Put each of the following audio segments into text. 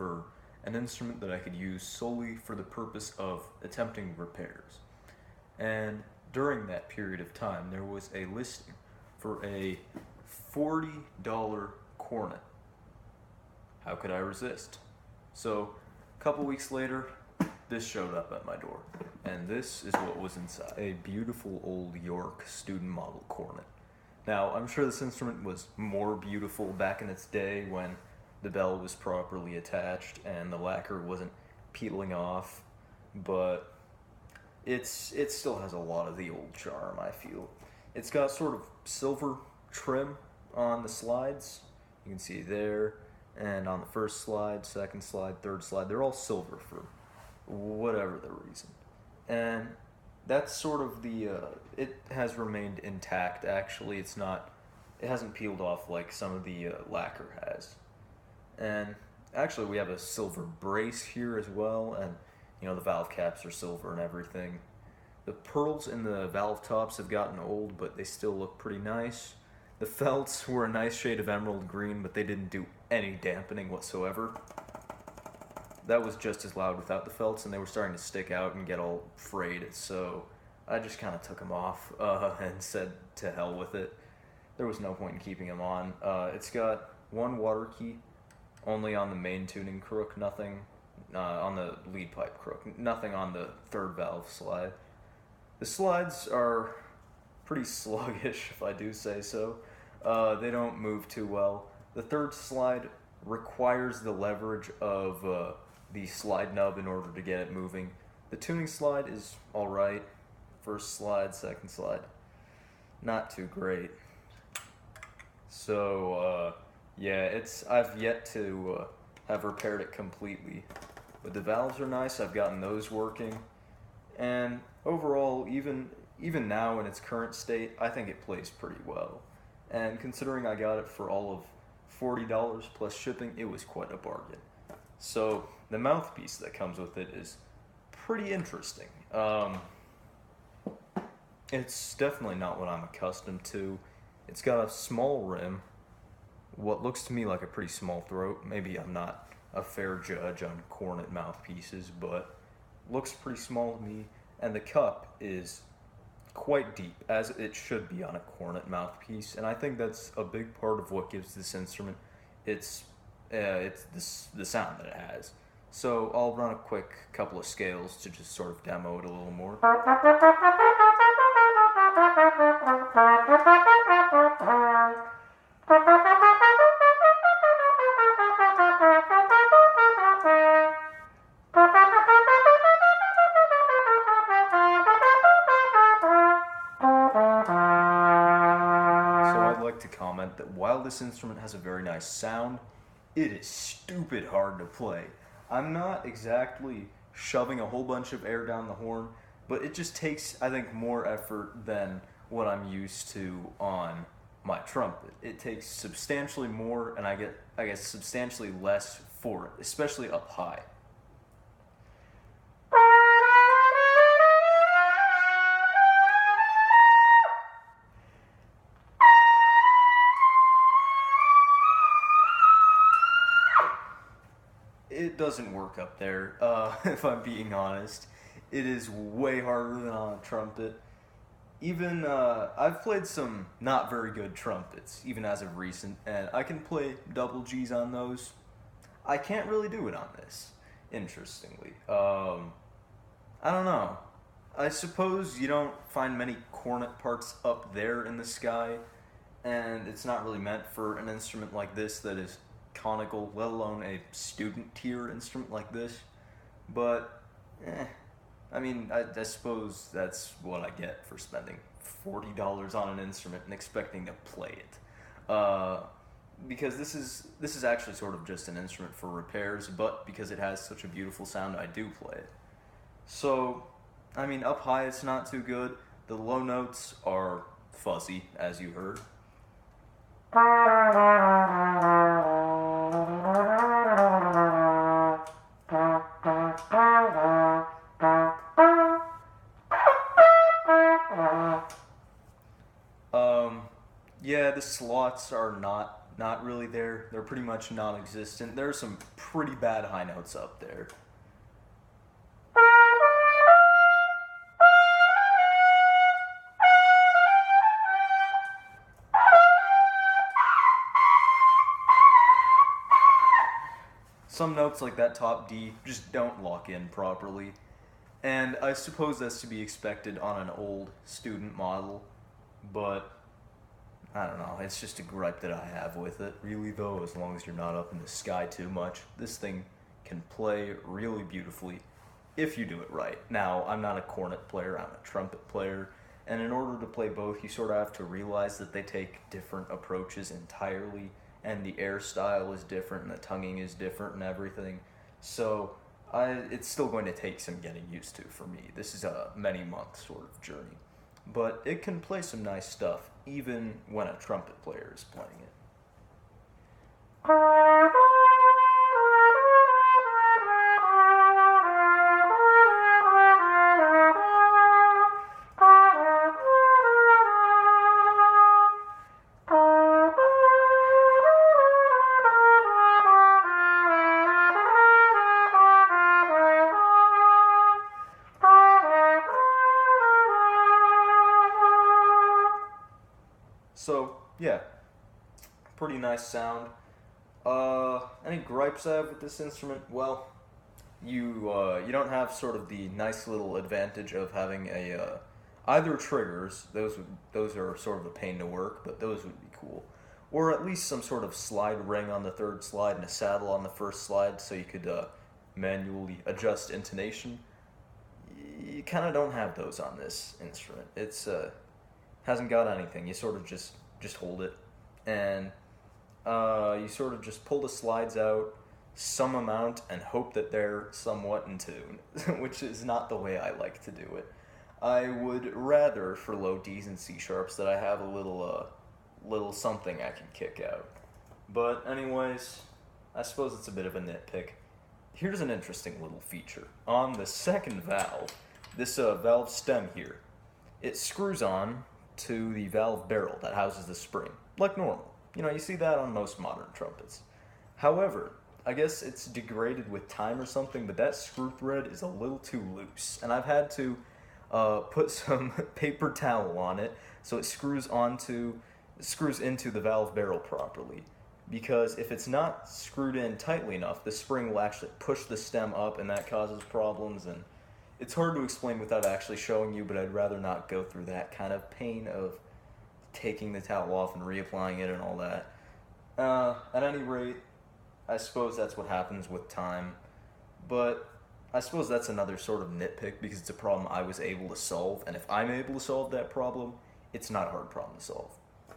for an instrument that I could use solely for the purpose of attempting repairs. And during that period of time, there was a listing for a $40 cornet. How could I resist? So, a couple weeks later, this showed up at my door, and this is what was inside. A beautiful old York student model cornet. Now, I'm sure this instrument was more beautiful back in its day when the bell was properly attached and the lacquer wasn't peeling off, but it still has a lot of the old charm, I feel. It's got sort of silver trim on the slides. You can see there, and on the first slide, second slide, third slide, they're all silver for whatever the reason. And that's sort of it has remained intact, actually. It hasn't peeled off like some of the lacquer has. And actually we have a silver brace here as well, and the valve caps are silver and everything. The pearls in the valve tops have gotten old, but they still look pretty nice. The felts were a nice shade of emerald green, but they didn't do any dampening whatsoever. That was just as loud without the felts, and they were starting to stick out and get all frayed, so I just kind of took them off and said to hell with it. There was no point in keeping them on. It's got one water key, only on the main tuning crook, nothing on the lead pipe crook, nothing on the third valve slide. The slides are pretty sluggish, if I do say so. They don't move too well. The third slide requires the leverage of the slide nub in order to get it moving. The tuning slide is alright. First slide, second slide, not too great. So, I've yet to have repaired it completely. But the valves are nice, I've gotten those working. And overall, even now in its current state, I think it plays pretty well. And considering I got it for all of $40 plus shipping, it was quite a bargain. So, the mouthpiece that comes with it is pretty interesting. It's definitely not what I'm accustomed to. It's got a small rim, what looks to me like a pretty small throat. Maybe I'm not a fair judge on cornet mouthpieces, but looks pretty small to me. And the cup is quite deep, as it should be on a cornet mouthpiece, and I think that's a big part of what gives this instrument the sound that it has. So I'll run a quick couple of scales to just sort of demo it a little more. To comment that while this instrument has a very nice sound, it is stupid hard to play. I'm not exactly shoving a whole bunch of air down the horn, but it just takes, I think, more effort than what I'm used to on my trumpet. It takes substantially more, and I get substantially less for it, especially up high. It doesn't work up there, if I'm being honest. It is way harder than on a trumpet. Even, I've played some not very good trumpets, even as of recent, and I can play double G's on those. I can't really do it on this, interestingly. I don't know. I suppose you don't find many cornet parts up there in the sky, and it's not really meant for an instrument like this that is conical, let alone a student tier instrument like this. But, I suppose that's what I get for spending $40 on an instrument and expecting to play it. Because this is actually sort of just an instrument for repairs, but because it has such a beautiful sound, I do play it. So, up high it's not too good. The low notes are fuzzy, as you heard. The slots are not really there. They're pretty much non-existent. There are some pretty bad high notes up there. Some notes like that top D just don't lock in properly, and I suppose that's to be expected on an old student model, but I don't know, it's just a gripe that I have with it. Really though, as long as you're not up in the sky too much, this thing can play really beautifully if you do it right. Now, I'm not a cornet player, I'm a trumpet player, and in order to play both, you sort of have to realize that they take different approaches entirely, and the air style is different, and the tonguing is different, and everything. So, it's still going to take some getting used to for me. This is a many-month sort of journey. But it can play some nice stuff, even when a trumpet player is playing it. So, yeah, pretty nice sound. Any gripes I have with this instrument? Well, you don't have sort of the nice little advantage of having either triggers. Those are sort of a pain to work, but those would be cool. Or at least some sort of slide ring on the third slide and a saddle on the first slide, so you could manually adjust intonation. You kind of don't have those on this instrument. It's hasn't got anything. You sort of just hold it, and you sort of just pull the slides out some amount and hope that they're somewhat in tune, which is not the way I like to do it. I would rather, for low Ds and C sharps, that I have a little something I can kick out. But anyways, I suppose it's a bit of a nitpick. Here's an interesting little feature. On the second valve, this valve stem here, it screws on to the valve barrel that houses the spring, like normal. You know, you see that on most modern trumpets. However, I guess it's degraded with time or something, but that screw thread is a little too loose, and I've had to put some paper towel on it so it screws into the valve barrel properly. Because if it's not screwed in tightly enough, the spring will actually push the stem up, and that causes problems, and it's hard to explain without actually showing you, but I'd rather not go through that kind of pain of taking the towel off and reapplying it and all that. At any rate, I suppose that's what happens with time, but I suppose that's another sort of nitpick because it's a problem I was able to solve, and if I'm able to solve that problem, it's not a hard problem to solve.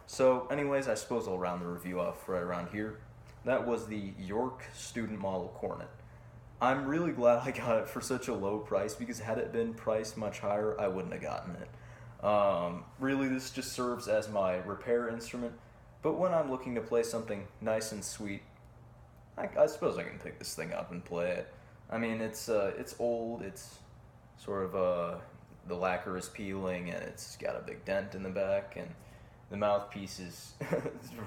So anyways, I suppose I'll round the review off right around here. That was the York Student Model Cornet. I'm really glad I got it for such a low price, because had it been priced much higher, I wouldn't have gotten it. Really, this just serves as my repair instrument, but when I'm looking to play something nice and sweet, I suppose I can pick this thing up and play it. I mean, it's old, it's sort of, the lacquer is peeling, and it's got a big dent in the back, and the mouthpiece is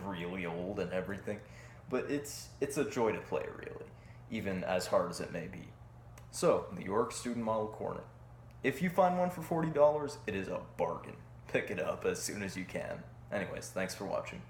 really old and everything, but it's a joy to play, really, even as hard as it may be. So, the York Student Model Cornet. If you find one for $40, it is a bargain. Pick it up as soon as you can. Anyways, thanks for watching.